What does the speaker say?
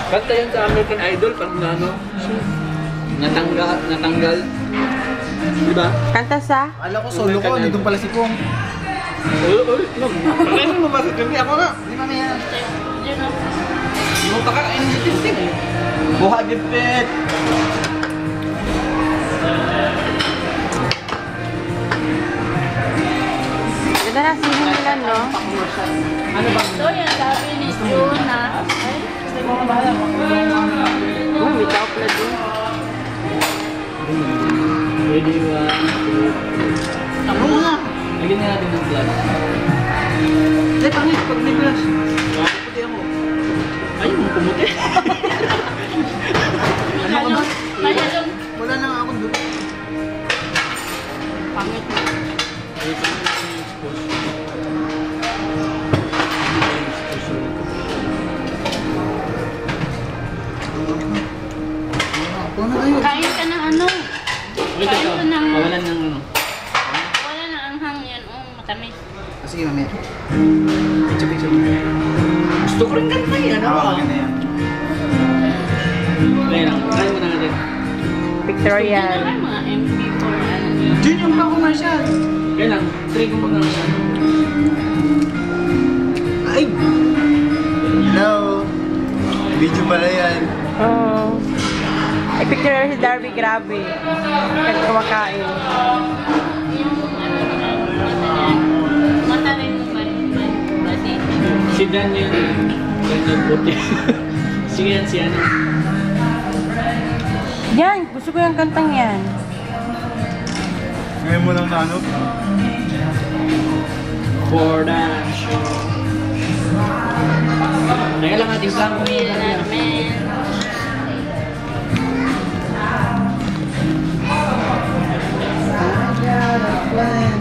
Kanta yan sa American Idol pag na ano, natanggal. Diba? Kanta sa? Alam ko solo ko, nandun pala si Pong. Pakailan mo ba sa kami? Ako nga. Hindi mamaya. Mo pakain si Tinting eh. Buha gipit. Ganda na sinin nila, no? Ano ba? So, yan sabi ni June na, ay, May tao pala din. Ready one, two. Ako nga. Lagyan na natin ng glass. Eh, pangit, pag may glass. Puti ako. Ayaw mo pumuti. Ano ka ba? kaya yung Wala na nga akong dugo. pangit mo. Ako na kayo. Kain ka ng ano? Wait, ito. Kawalan ng ano. Wala na anghang yan, matamis. Ah, sige, mamaya. Picture. Gusto ko rin kanta yan. Ano ba? Maganda yan. Kaya lang, try mo na natin. Pictorial. Ano mga MP4 ano yun? Jun, yung pang-commercial. Kaya lang, try ko mag ano. Ay! Hello! Video pala yan. Oo. Ay, pictorial si Darby, grabe. Kahit kumakain. Yung mata rin mo ba? Basi. Si Daniel. Daniel puti. Sige yan, si ano. Yan, gusto ko yung kantang yan. Ngayon mo lang na ano? For the show. Teka lang ating plan. Ramen.